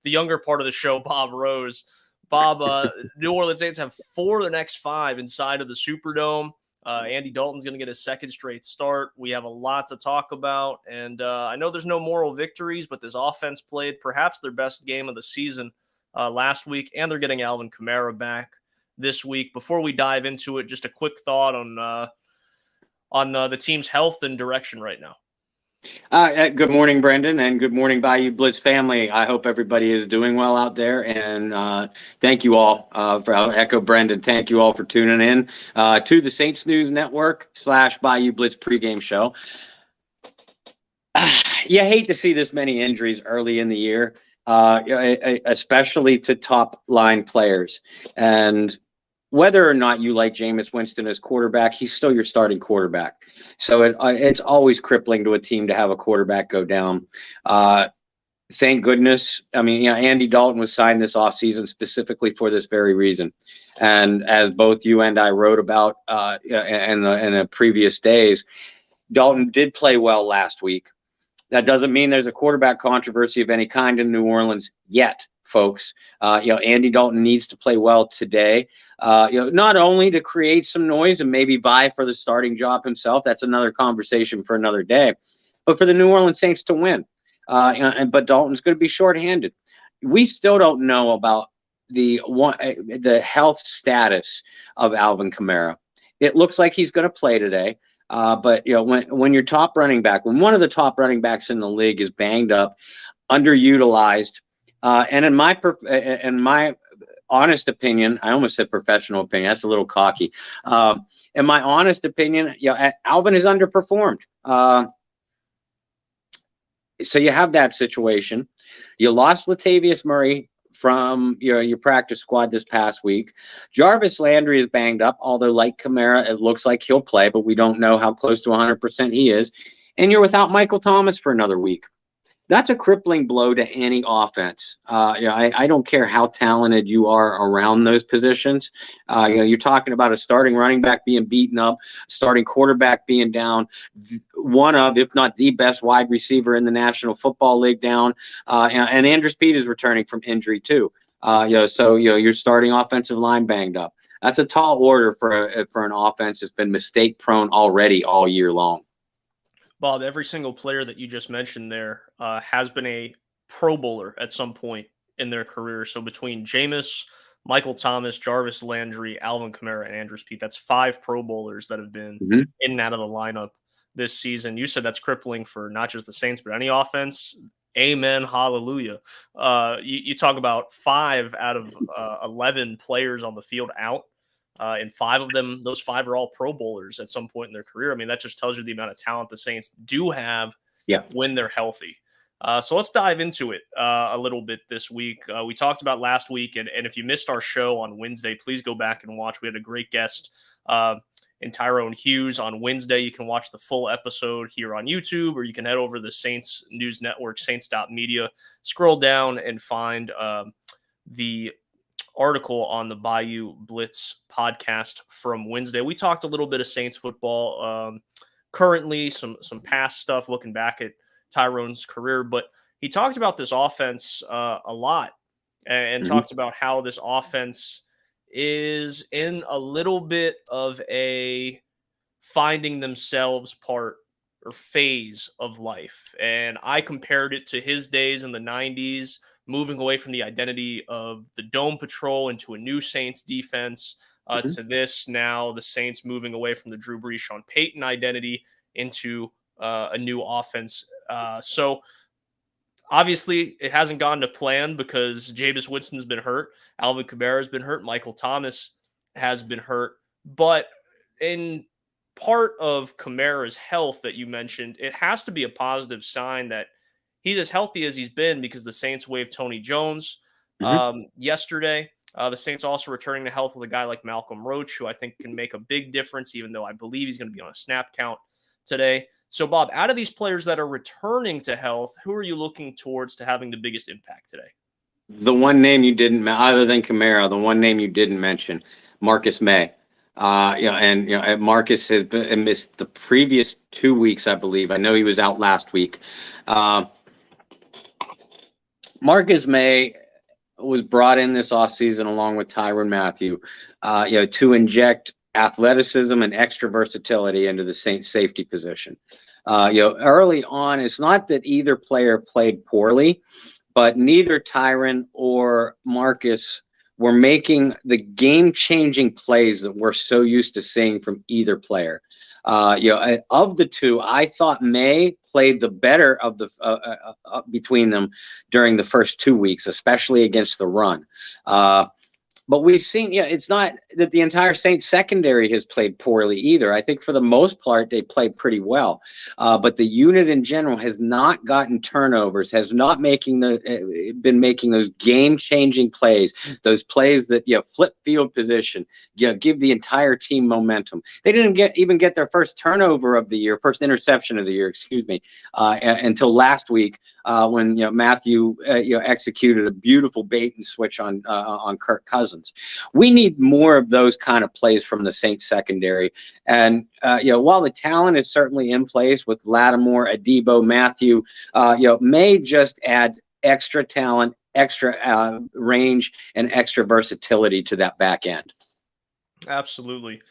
the younger part of the show, Bob Rose. Bob, New Orleans Saints have 4 of the next 5 inside of the Superdome. Andy Dalton's going to get a second straight start. We have a lot to talk about, and I know there's no moral victories, but this offense played perhaps their best game of the season last week, and they're getting Alvin Kamara back this week. Before we dive into it, just a quick thought on the team's health and direction right now. Good morning, Brendan, and good morning, Bayou Blitz family. I hope everybody is doing well out there, and thank you all for echo Brendan. Thank you all for tuning in to the Saints News Network / Bayou Blitz pregame show. You hate to see this many injuries early in the year, especially to top line players. And whether or not you like Jameis Winston as quarterback, he's still your starting quarterback. So it's always crippling to a team to have a quarterback go down. Thank goodness. I mean, Andy Dalton was signed this offseason specifically for this very reason. And as both you and I wrote about in the previous days, Dalton did play well last week. That doesn't mean there's a quarterback controversy of any kind in New Orleans yet, folks. Andy Dalton needs to play well today. Not only to create some noise and maybe vie for the starting job himself. That's another conversation for another day. But for the New Orleans Saints to win. But Dalton's going to be shorthanded. We still don't know about the health status of Alvin Kamara. It looks like he's going to play today. But when your top running back, when one of the top running backs in the league is banged up, underutilized, and in my honest opinion, I almost said professional opinion. That's a little cocky. In my honest opinion, Alvin is underperformed. So you have that situation. You lost Latavius Murray from your practice squad this past week. Jarvis Landry is banged up, although like Kamara, it looks like he'll play, but we don't know how close to 100% he is. And you're without Michael Thomas for another week. That's a crippling blow to any offense. I don't care how talented you are around those positions. You're talking about a starting running back being beaten up, starting quarterback being down, one of, if not the best wide receiver in the National Football League down, and Andrew Speed is returning from injury too. So your starting offensive line banged up. That's a tall order for an offense that's been mistake prone already all year long. Bob, every single player that you just mentioned there has been a Pro Bowler at some point in their career. So between Jameis, Michael Thomas, Jarvis Landry, Alvin Kamara, and Andrew Speed, that's 5 Pro Bowlers that have been in and out of the lineup this season. You said that's crippling for not just the Saints, but any offense. Amen. Hallelujah. You talk about 5 out of 11 players on the field out. And 5 of them, those 5 are all Pro Bowlers at some point in their career. I mean, that just tells you the amount of talent the Saints do have when they're healthy. So let's dive into it a little bit this week. We talked about last week, and if you missed our show on Wednesday, please go back and watch. We had a great guest in Tyrone Hughes on Wednesday. You can watch the full episode here on YouTube, or you can head over to the Saints News Network, saints.media, scroll down and find the article on the Bayou Blitz podcast from Wednesday. We talked a little bit of Saints football, currently some past stuff, looking back at Tyrone's career, but he talked about this offense a lot and talked about how this offense is in a little bit of a finding themselves part or phase of life. And I compared it to his days in the 90s, moving away from the identity of the Dome Patrol into a new Saints defense, to this now, the Saints moving away from the Drew Brees, Sean Payton identity into a new offense. So obviously it hasn't gone to plan because Jameis Winston's been hurt. Alvin Kamara has been hurt. Michael Thomas has been hurt. But in part of Kamara's health that you mentioned, it has to be a positive sign that he's as healthy as he's been, because the Saints waived Tony Jones yesterday. The Saints also returning to health with a guy like Malcolm Roach, who I think can make a big difference, even though I believe he's going to be on a snap count today. So, Bob, out of these players that are returning to health, who are you looking towards to having the biggest impact today? The one name you didn't, other than Kamara, the one name you didn't mention, Marcus May. Marcus has missed the previous 2 weeks, I believe. I know he was out last week. Marcus May was brought in this offseason along with Tyrann Mathieu, to inject athleticism and extra versatility into the Saints safety position. Early on, it's not that either player played poorly, but neither Tyrann or Marcus were making the game-changing plays that we're so used to seeing from either player. Of the two, I thought May played the better of the between them during the first 2 weeks, especially against the run. But we've seen, it's not that the entire Saints secondary has played poorly either. I think for the most part, they played pretty well. But the unit in general has not gotten turnovers, has not been making those game-changing plays, those plays that, flip field position, give the entire team momentum. They didn't even get their first turnover of the year, first interception of the year, until last week when Mathieu executed a beautiful bait and switch on Kirk Cousins. We need more of those kind of plays from the Saints secondary. And, while the talent is certainly in place with Lattimore, Adebo, Mathieu, May just adds extra talent, extra range, and extra versatility to that back end. Absolutely.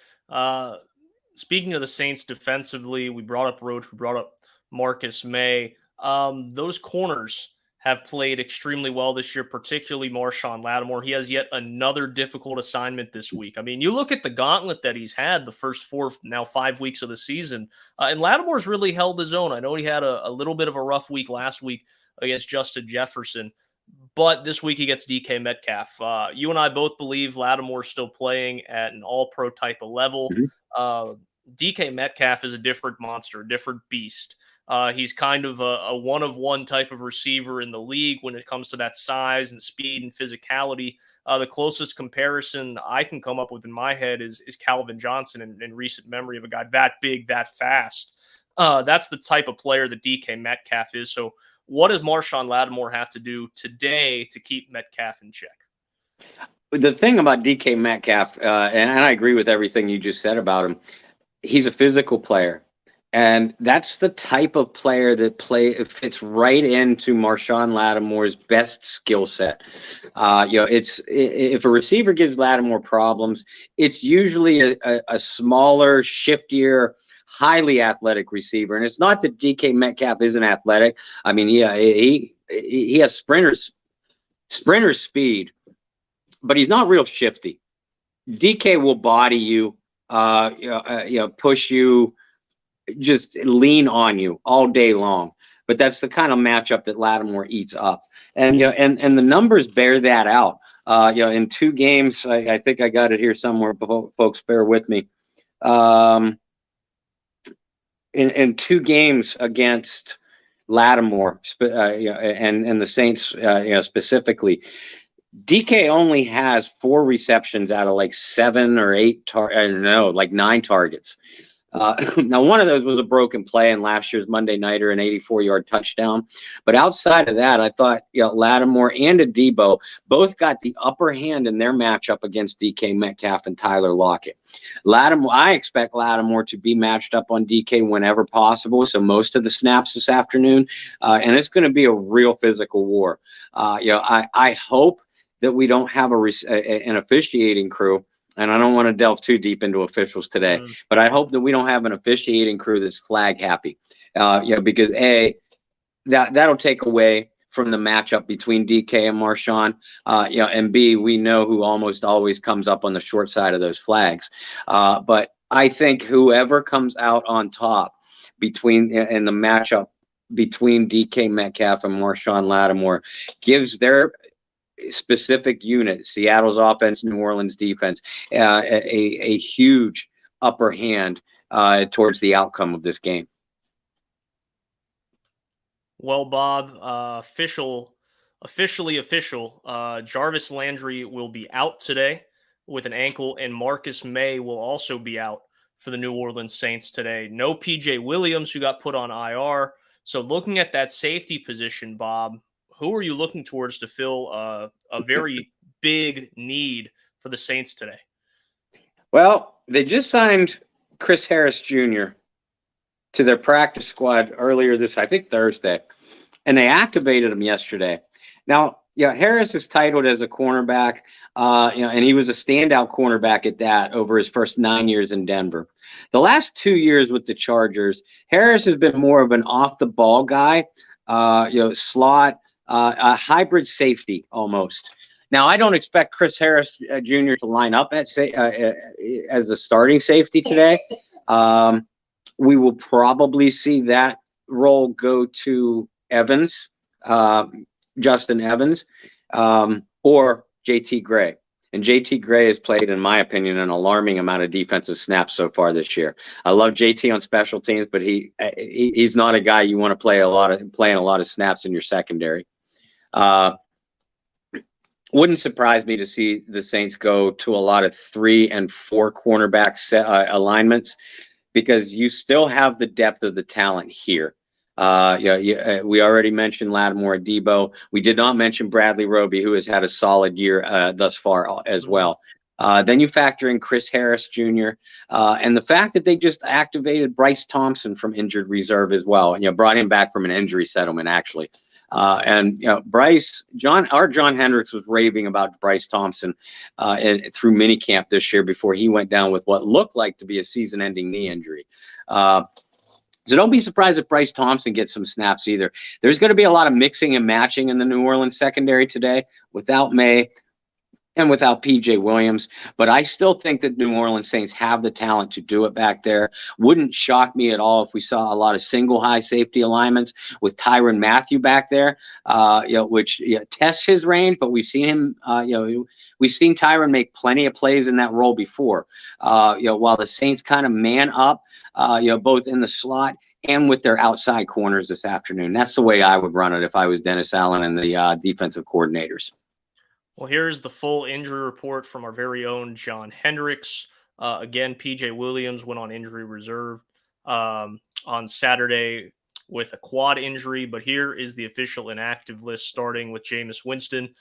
Speaking of the Saints defensively, we brought up Roach, we brought up Marcus May. Those corners have played extremely well this year, particularly Marshon Lattimore. He has yet another difficult assignment this week. I mean, you look at the gauntlet that he's had the first 4, now 5 weeks of the season, and Lattimore's really held his own. I know he had a little bit of a rough week last week against Justin Jefferson, but this week he gets DK Metcalf. You and I both believe Lattimore's still playing at an all-pro type of level. DK Metcalf is a different monster, a different beast. He's kind of a one-of-one type of receiver in the league when it comes to that size and speed and physicality. The closest comparison I can come up with in my head is Calvin Johnson in recent memory of a guy that big, that fast. That's the type of player that DK Metcalf is. So what does Marshon Lattimore have to do today to keep Metcalf in check? The thing about DK Metcalf, and I agree with everything you just said about him, he's a physical player. And that's the type of player that fits right into Marshon Lattimore's best skill set. If a receiver gives Lattimore problems, it's usually a smaller, shiftier, highly athletic receiver. And it's not that DK Metcalf isn't athletic. I mean, he has sprinter speed, but he's not real shifty. DK will body you, push you, just lean on you all day long. But that's the kind of matchup that Lattimore eats up. And and the numbers bear that out. In 2 games, I think I got it here somewhere, folks, bear with me. In 2 games against Lattimore, and the Saints, specifically, DK only has 4 receptions out of like 7 or 8, 9 targets. Now, one of those was a broken play in last year's Monday Nighter, an 84-yard touchdown. But outside of that, I thought Lattimore and Adebo both got the upper hand in their matchup against DK Metcalf and Tyler Lockett. I expect Lattimore to be matched up on DK whenever possible, so most of the snaps this afternoon. And it's going to be a real physical war. I hope that we don't have an officiating crew. And I don't want to delve too deep into officials today, but I hope that we don't have an officiating crew that's flag happy, because that'll take away from the matchup between DK and Marshon, and B, we know who almost always comes up on the short side of those flags. But I think whoever comes out on top in the matchup between DK Metcalf and Marshon Lattimore gives their specific unit, Seattle's offense, New Orleans defense, a huge upper hand towards the outcome of this game. Well, Bob, officially official. Jarvis Landry will be out today with an ankle, and Marcus May will also be out for the New Orleans Saints today. No PJ Williams, who got put on IR. So looking at that safety position, Bob, who are you looking towards to fill a very big need for the Saints today? Well, they just signed Chris Harris Jr. to their practice squad earlier I think Thursday, and they activated him yesterday. Now, yeah, Harris is titled as a cornerback, and he was a standout cornerback at that over his first 9 years in Denver. The last 2 years with the Chargers, Harris has been more of an off-the-ball guy, slot, a hybrid safety almost. Now, I don't expect Chris Harris Jr. to line up as a starting safety today. We will probably see that role go to Evans. Justin Evans, or JT Gray. And JT Gray has played, in my opinion, an alarming amount of defensive snaps so far this year. I love JT on special teams, but he's not a guy you want to playing a lot of snaps in your secondary. Wouldn't surprise me to see the Saints go to a lot of 3 and 4 cornerback alignments, because you still have the depth of the talent here. We already mentioned Lattimore Debo. We did not mention Bradley Roby, who has had a solid year thus far as well. Then you factor in Chris Harris Jr. And the fact that they just activated Bryce Thompson from injured reserve as well, and brought him back from an injury settlement actually. John Hendricks was raving about Bryce Thompson through minicamp this year before he went down with what looked like to be a season-ending knee injury. So don't be surprised if Bryce Thompson gets some snaps either. There's going to be a lot of mixing and matching in the New Orleans secondary today without May and without P.J. Williams. But I still think that New Orleans Saints have the talent to do it back there. Wouldn't shock me at all if we saw a lot of single high safety alignments with Tyrann Mathieu back there, which tests his range. But we've seen him, we've seen Tyrann make plenty of plays in that role before. While the Saints kind of man up, both in the slot and with their outside corners this afternoon. That's the way I would run it if I was Dennis Allen and the defensive coordinators. Well, here's the full injury report from our very own John Hendricks. Again, P.J. Williams went on injury reserve on Saturday with a quad injury, but here is the official inactive list, starting with Jameis Winston,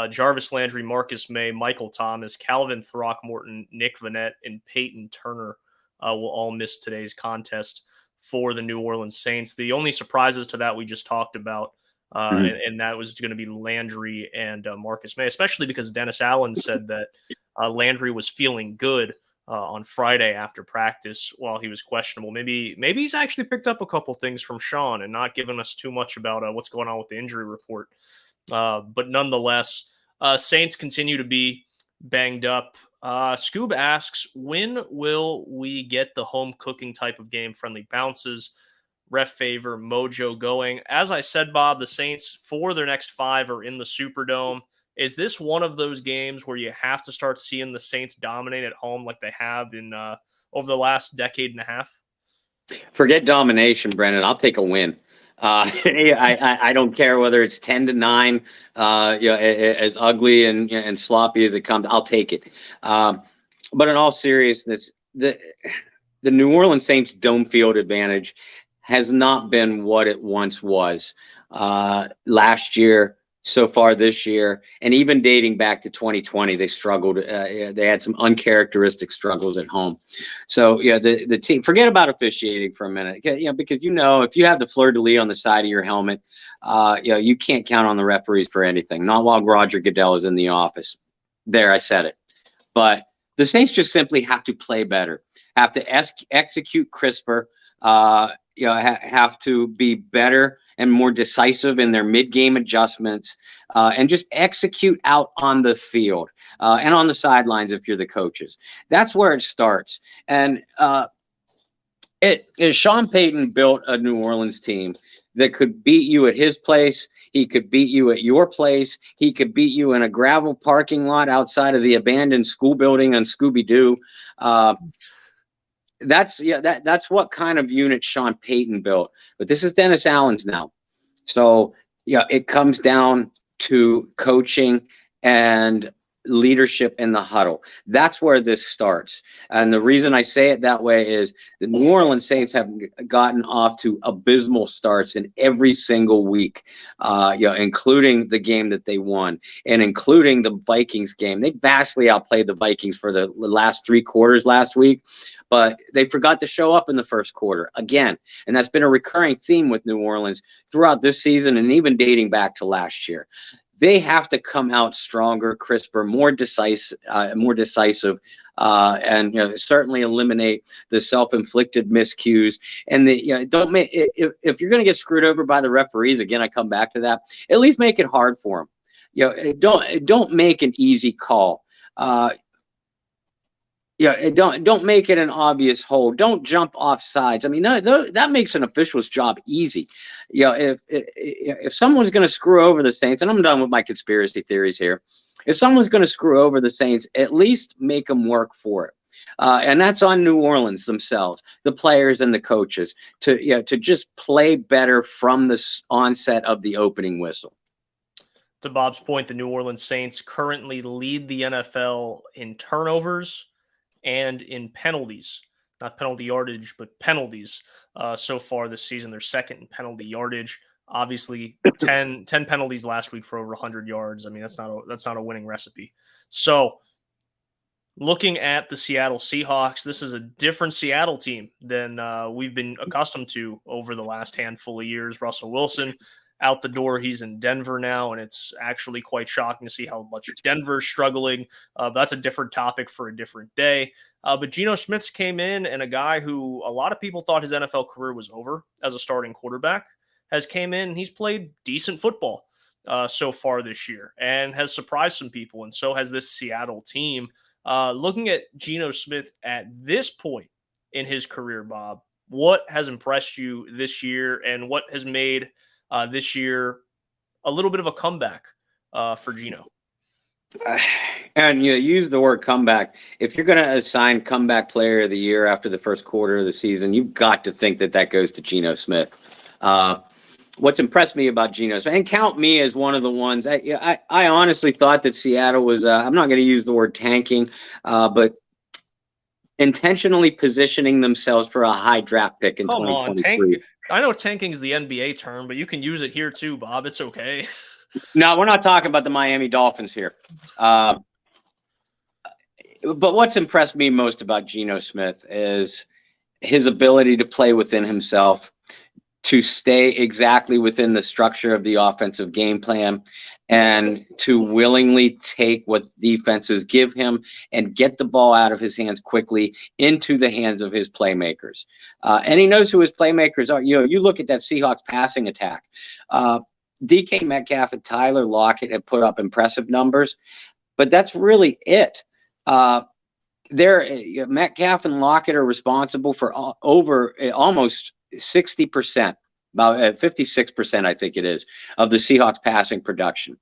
Jarvis Landry, Marcus May, Michael Thomas, Calvin Throckmorton, Nick Vannett, and Peyton Turner will all miss today's contest for the New Orleans Saints. The only surprises to that we just talked about, and that was going to be Landry and Marcus May, especially because Dennis Allen said that Landry was feeling good on Friday after practice while he was questionable. Maybe he's actually picked up a couple things from Sean and not given us too much about what's going on with the injury report. But nonetheless, Saints continue to be banged up. Scoob asks, when will we get the home cooking type of game, friendly bounces, ref favor, mojo going? As I said, Bob, the Saints, for their next 5 are in the Superdome. Is this one of those games where you have to start seeing the Saints dominate at home like they have in over the last decade and a half? Forget domination, Brendan. I'll take a win. I don't care whether it's 10-9, as ugly and sloppy as it comes. I'll take it. But in all seriousness, the New Orleans Saints dome field advantage has not been what it once was. Last year, so far this year, and even dating back to 2020, they struggled. They had some uncharacteristic struggles at home. So the team, forget about officiating for a minute, because if you have the fleur-de-lis on the side of your helmet, you can't count on the referees for anything. Not while Roger Goodell is in the office. There, I said it. But the Saints just simply have to play better, have to execute crisper, have to be better and more decisive in their mid-game adjustments, and just execute out on the field and on the sidelines if you're the coaches. That's where it starts. And Sean Payton built a New Orleans team that could beat you at his place. He could beat you at your place. He could beat you in a gravel parking lot outside of the abandoned school building on Scooby-Doo. That's what kind of unit Sean Payton built. But this is Dennis Allen's now. So, it comes down to coaching and leadership in the huddle. That's where this starts. And the reason I say it that way is the New Orleans Saints have gotten off to abysmal starts in every single week, including the game that they won and including the Vikings game. They vastly outplayed the Vikings for the last 3 quarters last week, but they forgot to show up in the first quarter again. And that's been a recurring theme with New Orleans throughout this season and even dating back to last year. they have to come out stronger, crisper, more decisive, and certainly eliminate the self-inflicted miscues. And don't make if you're going to get screwed over by the referees again. I come back to that. At least make it hard for them. Don't make an easy call. Don't make it an obvious hold. Don't jump off sides. I mean, that makes an official's job easy. If someone's going to screw over the Saints, and I'm done with my conspiracy theories here. If someone's going to screw over the Saints, at least make them work for it. And that's on New Orleans themselves, the players and the coaches, to just play better from the onset of the opening whistle. To Bob's point, the New Orleans Saints currently lead the NFL in turnovers and in penalties, not penalty yardage, but penalties so far this season. They're second in penalty yardage. Obviously, 10 penalties last week for over 100 yards. I mean, that's not a winning recipe. So looking at the Seattle Seahawks, this is a different Seattle team than we've been accustomed to over the last handful of years. Russell Wilson out the door. He's in Denver now, and it's actually quite shocking to see how much Denver's struggling. But that's a different topic for a different day. But Geno Smith came in, and a guy who a lot of people thought his NFL career was over as a starting quarterback has came in, and he's played decent football so far this year and has surprised some people, and so has this Seattle team. Looking at Geno Smith at this point in his career, Bob, what has impressed you this year, and what has made this year a little bit of a comeback for Geno? And you use the word comeback. If you're going to assign comeback player of the year after the first quarter of the season, you've got to think that goes to Geno Smith. What's impressed me about Geno Smith, and count me as one of the ones, I honestly thought that Seattle was, I'm not going to use the word tanking, but intentionally positioning themselves for a high draft pick in 2023. I know tanking is the NBA term, but you can use it here too, Bob. It's okay. No, we're not talking about the Miami Dolphins here. But what's impressed me most about Geno Smith is his ability to play within himself, to stay exactly within the structure of the offensive game plan, and to willingly take what defenses give him and get the ball out of his hands quickly into the hands of his playmakers. And he knows who his playmakers are. You look at that Seahawks passing attack. DK Metcalf and Tyler Lockett have put up impressive numbers, but that's really it. Metcalf and Lockett are responsible for over almost 60%, about 56%, I think it is, of the Seahawks passing production.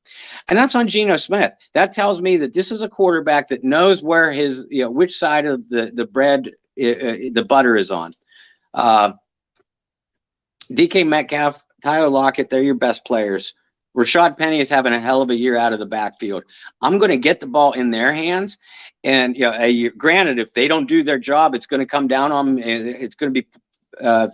And that's on Geno Smith. That tells me that this is a quarterback that knows where his, which side of the bread, the butter is on. DK Metcalf, Tyler Lockett, they're your best players. Rashad Penny is having a hell of a year out of the backfield. I'm going to get the ball in their hands. And, granted, if they don't do their job, it's going to come down on them. It's going to be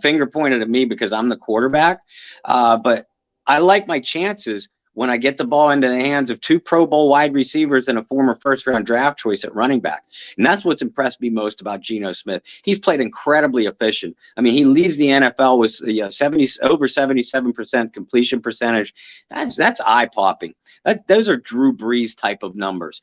finger pointed at me because I'm the quarterback. But I like my chances when I get the ball into the hands of two Pro Bowl wide receivers and a former first-round draft choice at running back. And that's what's impressed me most about Geno Smith. He's played incredibly efficient. I mean, he leads the NFL with over 77% completion percentage. That's eye-popping. Those are Drew Brees type of numbers.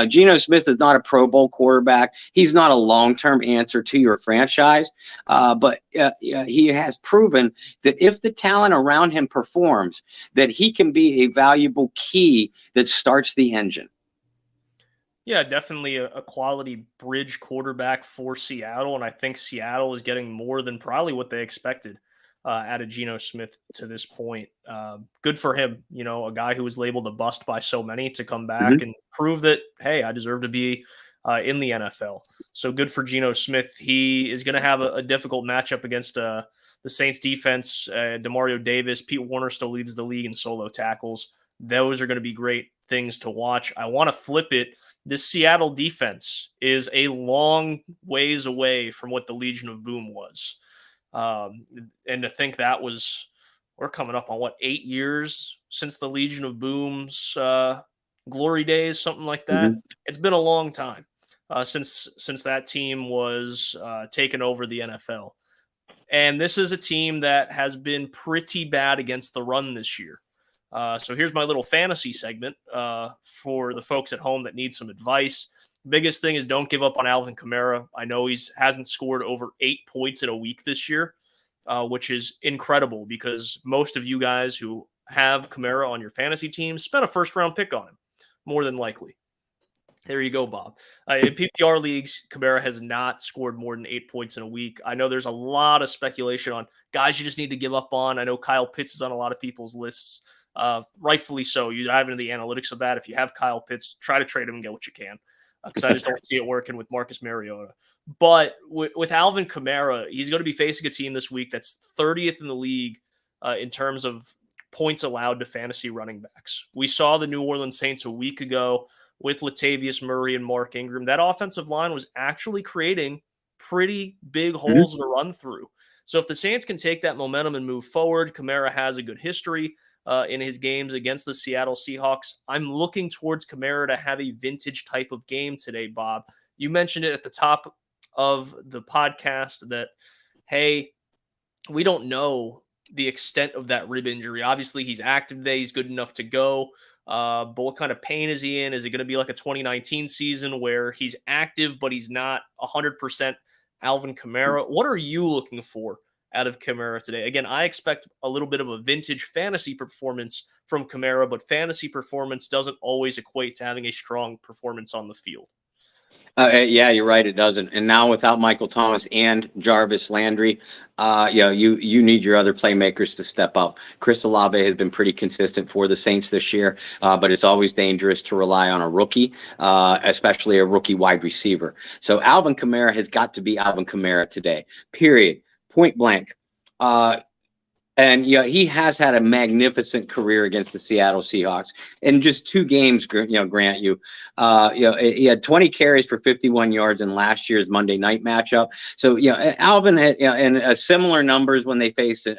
Geno Smith is not a Pro Bowl quarterback. He's not a long-term answer to your franchise. But he has proven that if the talent around him performs, that he can be a valuable key that starts the engine. Yeah, definitely a quality bridge quarterback for Seattle, and I think Seattle is getting more than probably what they expected out of Geno Smith to this point. Good for him, a guy who was labeled a bust by so many to come back and prove that, hey, I deserve to be in the NFL. So good for Geno Smith. He is going to have a difficult matchup against the Saints defense. Demario Davis, Pete Warner still leads the league in solo tackles. Those are going to be great things to watch. I want to flip it. This Seattle defense is a long ways away from what the Legion of Boom was. And to think that we're coming up on 8 years since the Legion of Boom's glory days, something like that. It's been a long time since that team was taken over the NFL. And this is a team that has been pretty bad against the run this year. So here's my little fantasy segment for the folks at home that need some advice. Biggest thing is don't give up on Alvin Kamara. I know hasn't scored over 8 points in a week this year, which is incredible because most of you guys who have Kamara on your fantasy team spent a first-round pick on him, more than likely. There you go, Bob. In PPR leagues, Kamara has not scored more than 8 points in a week. I know there's a lot of speculation on guys you just need to give up on. I know Kyle Pitts is on a lot of people's lists, rightfully so. You dive into the analytics of that. If you have Kyle Pitts, try to trade him and get what you can, because I just don't see it working with Marcus Mariota. But with Alvin Kamara, he's going to be facing a team this week that's 30th in the league in terms of points allowed to fantasy running backs. We saw the New Orleans Saints a week ago with Latavius Murray and Mark Ingram. That offensive line was actually creating pretty big holes to run through. So if the Saints can take that momentum and move forward, Kamara has a good history in his games against the Seattle Seahawks. I'm looking towards Kamara to have a vintage type of game today, Bob. You mentioned it at the top of the podcast that, hey, we don't know the extent of that rib injury. Obviously, he's active today. He's good enough to go. But what kind of pain is he in? Is it going to be like a 2019 season where he's active, but he's not 100% Alvin Kamara? What are you looking for out of Kamara today? Again, I expect a little bit of a vintage fantasy performance from Kamara, but fantasy performance doesn't always equate to having a strong performance on the field. Yeah, you're right. It doesn't. And now without Michael Thomas and Jarvis Landry, you need your other playmakers to step up. Chris Olave has been pretty consistent for the Saints this year, but it's always dangerous to rely on a rookie, especially a rookie wide receiver. So Alvin Kamara has got to be Alvin Kamara today, period, point blank. And he has had a magnificent career against the Seattle Seahawks. In just 2 games, Grant, he had 20 carries for 51 yards in last year's Monday night matchup. So, Alvin had and similar numbers when they faced it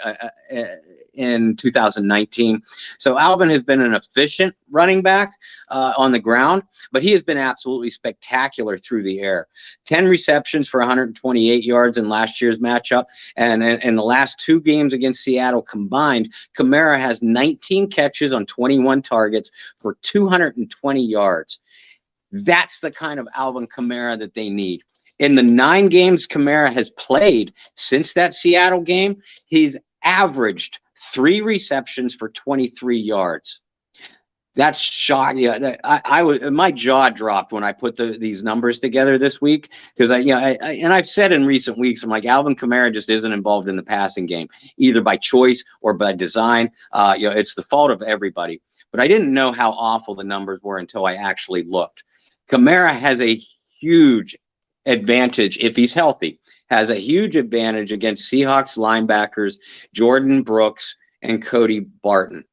in 2019. So Alvin has been an efficient running back on the ground, but he has been absolutely spectacular through the air. 10 receptions for 128 yards in last year's matchup. And in the last 2 games against Seattle combined, Kamara has 19 catches on 21 targets for 220 yards. That's the kind of Alvin Kamara that they need. In the 9 games Kamara has played since that Seattle game, he's averaged 3 receptions for 23 yards. That's shocking. Yeah, my jaw dropped when I put these numbers together this week because I've said in recent weeks, I'm like, Alvin Kamara just isn't involved in the passing game, either by choice or by design. It's the fault of everybody. But I didn't know how awful the numbers were until I actually looked. Kamara has a huge advantage if he's healthy. Has a huge advantage against Seahawks linebackers Jordan Brooks and Cody Barton.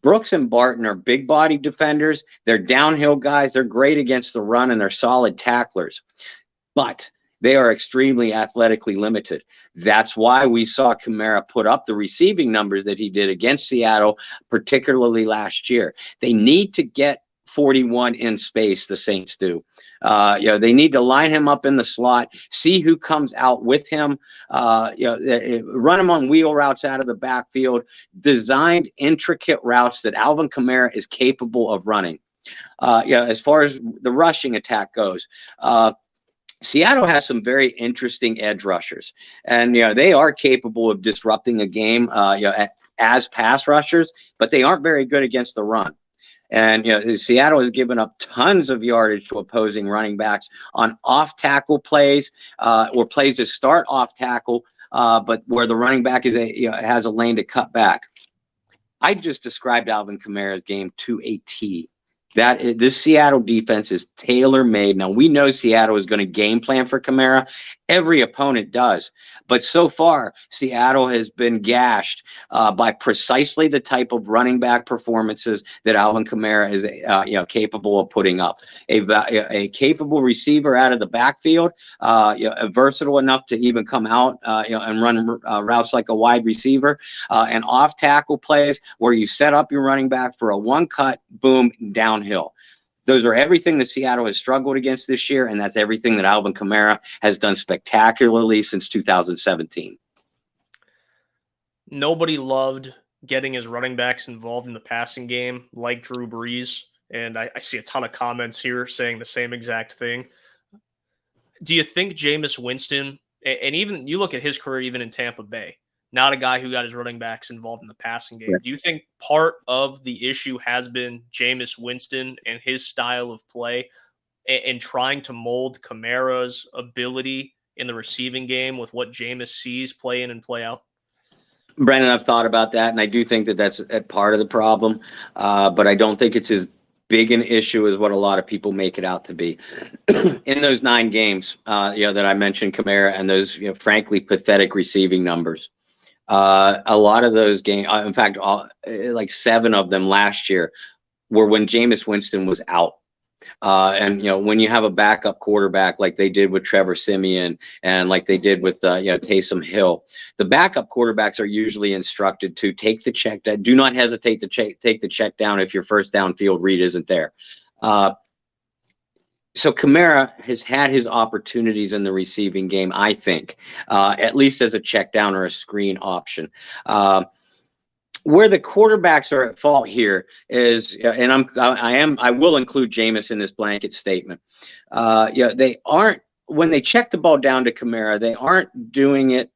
Brooks and Barton are big body defenders. They're downhill guys. They're great against the run and they're solid tacklers. But they are extremely athletically limited. That's why we saw Kamara put up the receiving numbers that he did against Seattle, particularly last year. They need to get 41 in space, the Saints do. They need to line him up in the slot, see who comes out with him, run him on wheel routes out of the backfield, designed intricate routes that Alvin Kamara is capable of running. As far as the rushing attack goes, Seattle has some very interesting edge rushers, and they are capable of disrupting a game as pass rushers, but they aren't very good against the run. And Seattle has given up tons of yardage to opposing running backs on off-tackle plays or plays that start off-tackle, but where the running back has a lane to cut back. I just described Alvin Kamara's game to a T. This Seattle defense is tailor-made. Now, we know Seattle is going to game plan for Kamara. Every opponent does. But so far, Seattle has been gashed by precisely the type of running back performances that Alvin Kamara is capable of putting up. A capable receiver out of the backfield, versatile enough to even come out and run routes like a wide receiver, and off-tackle plays where you set up your running back for a one-cut, boom, downhill. Those are everything that Seattle has struggled against this year, and that's everything that Alvin Kamara has done spectacularly since 2017. Nobody loved getting his running backs involved in the passing game like Drew Brees. And I see a ton of comments here saying the same exact thing. Do you think Jameis Winston, and even you look at his career even in Tampa Bay, not a guy who got his running backs involved in the passing game. Yeah. Do you think part of the issue has been Jameis Winston and his style of play and trying to mold Kamara's ability in the receiving game with what Jameis sees play in and play out? Brendan, I've thought about that, and I do think that that's a part of the problem, but I don't think it's as big an issue as what a lot of people make it out to be. In those 9 games, that I mentioned, Kamara, and those, frankly, pathetic receiving numbers. A lot of those games, in fact, like 7 of them last year, were when Jameis Winston was out. And when you have a backup quarterback like they did with Trevor Siemian and like they did with Taysom Hill, the backup quarterbacks are usually instructed to take the check down. Do not hesitate to take the check down if your first downfield read isn't there. So Kamara has had his opportunities in the receiving game, I think, at least as a check down or a screen option. Where the quarterbacks are at fault here is, and I will include Jameis in this blanket statement. They aren't, when they check the ball down to Kamara, they aren't doing it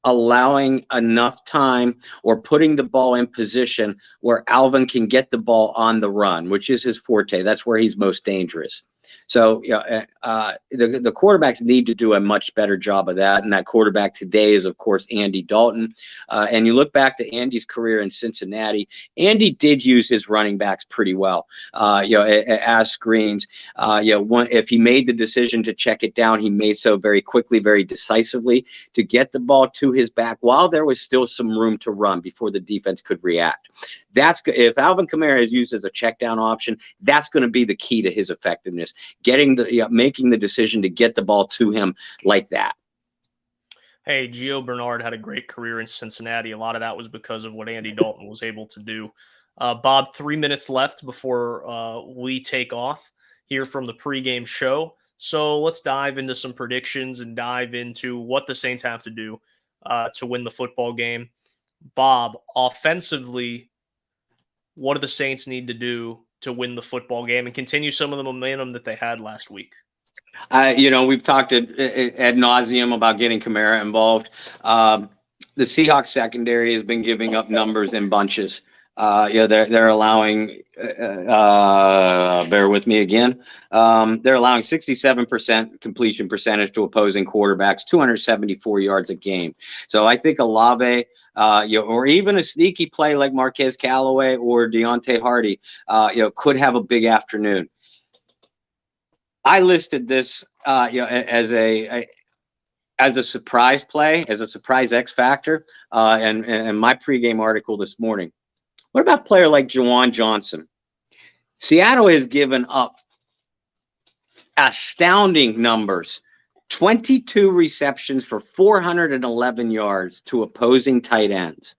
allowing enough time or putting the ball in position where Alvin can get the ball on the run, which is his forte. That's where he's most dangerous. So the quarterbacks need to do a much better job of that. And that quarterback today is, of course, Andy Dalton. And you look back to Andy's career in Cincinnati, Andy did use his running backs pretty well, as screens. If he made the decision to check it down, he made so very quickly, very decisively to get the ball to his back while there was still some room to run before the defense could react. That's if Alvin Kamara is used as a check down option, that's going to be the key to his effectiveness. Making the decision to get the ball to him like that. Hey, Gio Bernard had a great career in Cincinnati. A lot of that was because of what Andy Dalton was able to do. Bob, 3 minutes left before we take off here from the pregame show. So let's dive into some predictions and dive into what the Saints have to do to win the football game. Bob, offensively, what do the Saints need to do to win the football game and continue some of the momentum that they had last week? We've talked ad nauseum about getting Kamara involved. The Seahawks secondary has been giving up numbers in bunches. They're allowing, bear with me again. They're allowing 67% completion percentage to opposing quarterbacks, 274 yards a game. So I think Olave, or even a sneaky play like Marquez Callaway or Deontay Hardy, could have a big afternoon. I listed this, as a surprise play, as a surprise X factor, and my pregame article this morning. What about a player like Juwan Johnson? Seattle has given up astounding numbers. 22 receptions for 411 yards to opposing tight ends.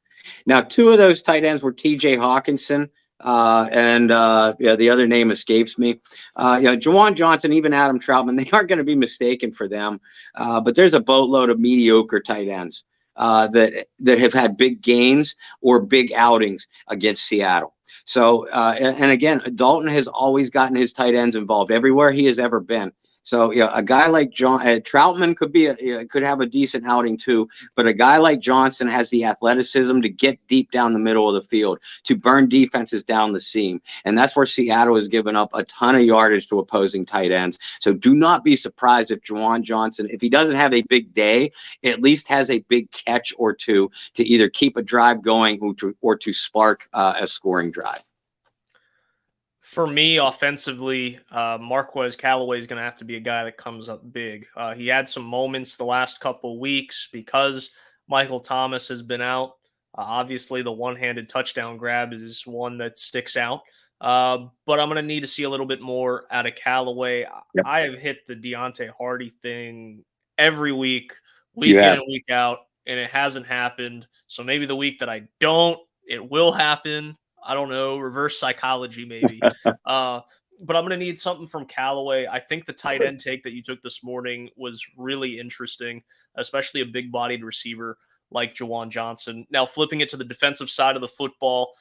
Now, 2 of those tight ends were T.J. Hawkinson, and the other name escapes me. Juwan Johnson, even Adam Troutman, they aren't going to be mistaken for them. But there's a boatload of mediocre tight ends that have had big gains or big outings against Seattle. So, and again, Dalton has always gotten his tight ends involved everywhere he has ever been. So, a guy like Troutman could have a decent outing too, but a guy like Johnson has the athleticism to get deep down the middle of the field, to burn defenses down the seam. And that's where Seattle has given up a ton of yardage to opposing tight ends. So do not be surprised if Juwan Johnson, if he doesn't have a big day, at least has a big catch or two to either keep a drive going or to spark a scoring drive. For me, offensively, Marquez Callaway is going to have to be a guy that comes up big. He had some moments the last couple weeks because Michael Thomas has been out. Obviously, the one-handed touchdown grab is one that sticks out. But I'm going to need to see a little bit more out of Callaway. Yep. I have hit the Deontay Hardy thing every week, week in and week out, and it hasn't happened. So maybe the week that I don't, it will happen. I don't know, reverse psychology maybe. But I'm going to need something from Callaway. I think the tight end take that you took this morning was really interesting, especially a big-bodied receiver like Jawan Johnson. Now, flipping it to the defensive side of the football,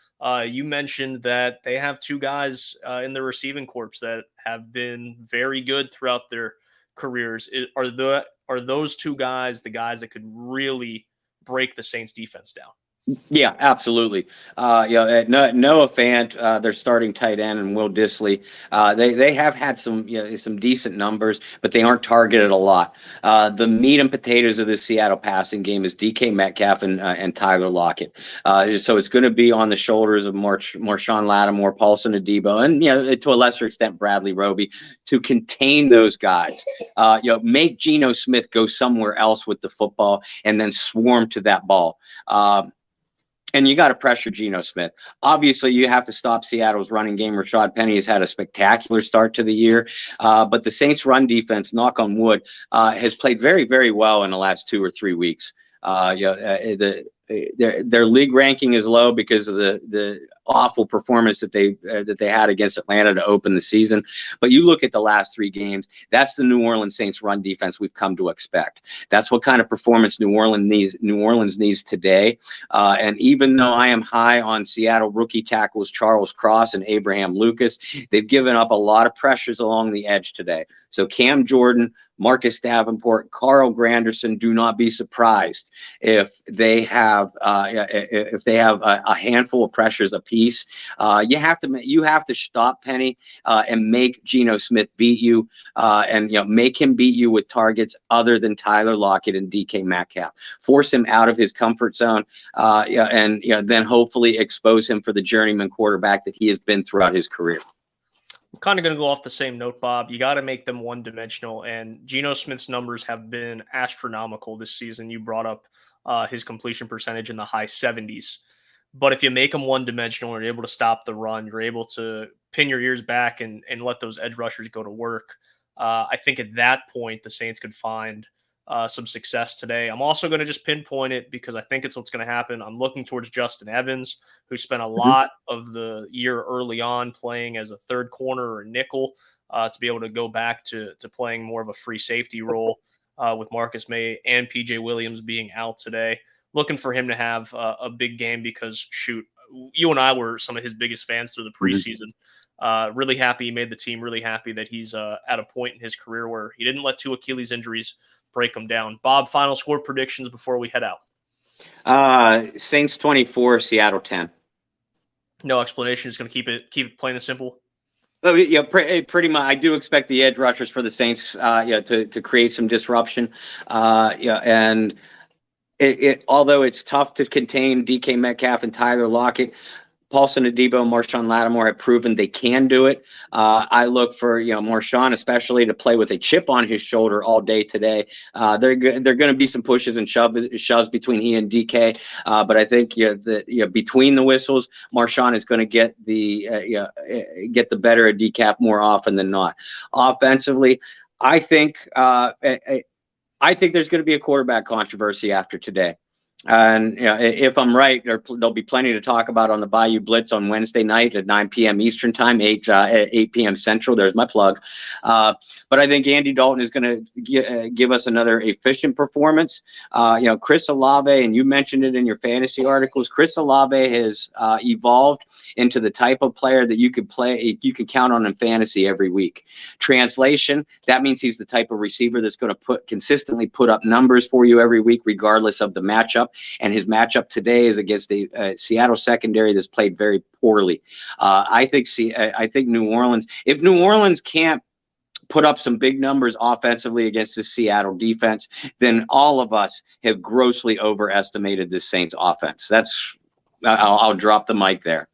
you mentioned that they have two guys in the receiving corps that have been very good throughout their careers. Are those two guys the guys that could really break the Saints defense down? Yeah, absolutely. Noah Fant, their starting tight end, and Will Dissly, they have had some some decent numbers, but they aren't targeted a lot. The meat and potatoes of this Seattle passing game is DK Metcalf and Tyler Lockett. So it's going to be on the shoulders of Marshawn Lattimore, Paulson Adebo, and to a lesser extent Bradley Roby to contain those guys. Make Geno Smith go somewhere else with the football and then swarm to that ball. And you got to pressure Geno Smith. Obviously, you have to stop Seattle's running game. Rashad Penny has had a spectacular start to the year. But the Saints' run defense, knock on wood, has played very, very well in the last 2 or 3 weeks. Their league ranking is low because of the awful performance that they had against Atlanta to open the season. But you look at the last 3 games, that's the New Orleans Saints run defense we've come to expect. That's what kind of performance New Orleans needs today. And even though I am high on Seattle rookie tackles Charles Cross and Abraham Lucas, they've given up a lot of pressures along the edge today. So Cam Jordan, Marcus Davenport, Carl Granderson, do not be surprised if they have a handful of pressures apiece. You have to stop Penny and make Geno Smith beat you, and make him beat you with targets other than Tyler Lockett and DK Metcalf. Force him out of his comfort zone, and then hopefully expose him for the journeyman quarterback that he has been throughout his career. I'm kind of going to go off the same note, Bob. You got to make them one-dimensional, and Geno Smith's numbers have been astronomical this season. You brought up his completion percentage in the high 70s. But if you make them one-dimensional and you're able to stop the run, you're able to pin your ears back and let those edge rushers go to work. I think at that point, the Saints could find some success today. I'm also going to just pinpoint it because I think it's what's going to happen. I'm looking towards Justin Evans, who spent a lot of the year early on playing as a third corner or nickel, to be able to go back to playing more of a free safety role with Marcus May and PJ Williams being out today. Looking for him to have a big game because, shoot, you and I were some of his biggest fans through the preseason. Really happy he made the team, really happy that he's at a point in his career where he didn't let 2 Achilles injuries break them down. Bob, final score predictions before we head out. Saints 24, Seattle 10. No explanation. Just going to keep it plain and simple. Oh, yeah, pretty much. I do expect the edge rushers for the Saints, to create some disruption. And although it's tough to contain DK Metcalf and Tyler Lockett, Paulson Adebo and Marshawn Lattimore have proven they can do it. I look for Marshawn especially to play with a chip on his shoulder all day today. They're going to be some pushes and shoves between he and DK, but I think between the whistles, Marshawn is going to get the better of DK more often than not. Offensively, I think there's going to be a quarterback controversy after today. And if I'm right, there'll be plenty to talk about on the Bayou Blitz on Wednesday night at 9 p.m. Eastern time, 8 p.m. Central. There's my plug. But I think Andy Dalton is going to give us another efficient performance. Chris Olave, and you mentioned it in your fantasy articles, Chris Olave has evolved into the type of player that you can count on in fantasy every week. Translation, that means he's the type of receiver that's going to consistently put up numbers for you every week, regardless of the matchup. And his matchup today is against a Seattle secondary that's played very poorly. I think New Orleans, if New Orleans can't put up some big numbers offensively against the Seattle defense, then all of us have grossly overestimated this Saints offense. I'll drop the mic there.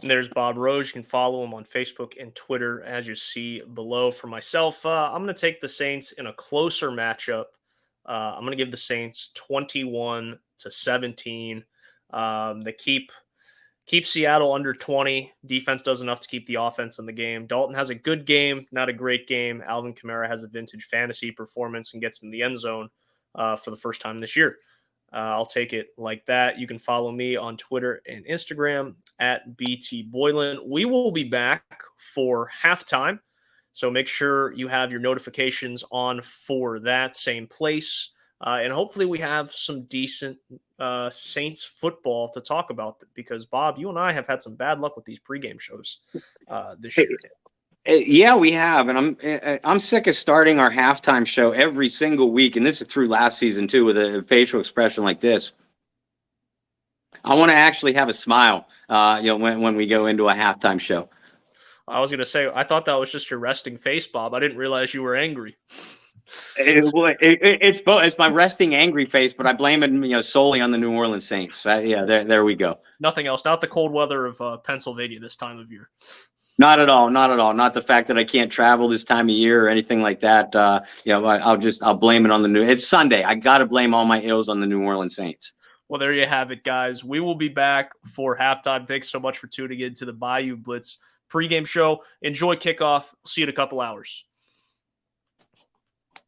And there's Bob Rose. You can follow him on Facebook and Twitter, as you see below. For myself, I'm going to take the Saints in a closer matchup. I'm going to give the Saints 21-17. They keep Seattle under 20. Defense does enough to keep the offense in the game. Dalton has a good game, not a great game. Alvin Kamara has a vintage fantasy performance and gets in the end zone for the first time this year. I'll take it like that. You can follow me on Twitter and Instagram at BT Boylan. We will be back for halftime. So make sure you have your notifications on for that same place. And hopefully we have some decent Saints football to talk about, because Bob, you and I have had some bad luck with these pregame shows this year. Yeah, we have, and I'm sick of starting our halftime show every single week, and this is through last season too, with a facial expression like this. I want to actually have a smile, when we go into a halftime show. I was going to say, I thought that was just your resting face, Bob. I didn't realize you were angry. It's both. It's my resting angry face, but I blame it, solely on the New Orleans Saints. There we go. Nothing else. Not the cold weather of Pennsylvania this time of year. Not at all. Not at all. Not the fact that I can't travel this time of year or anything like that. I'll blame it on It's Sunday. I got to blame all my ills on the New Orleans Saints. Well, there you have it, guys. We will be back for halftime. Thanks so much for tuning in to the Bayou Blitz pregame show. Enjoy kickoff. See you in a couple hours.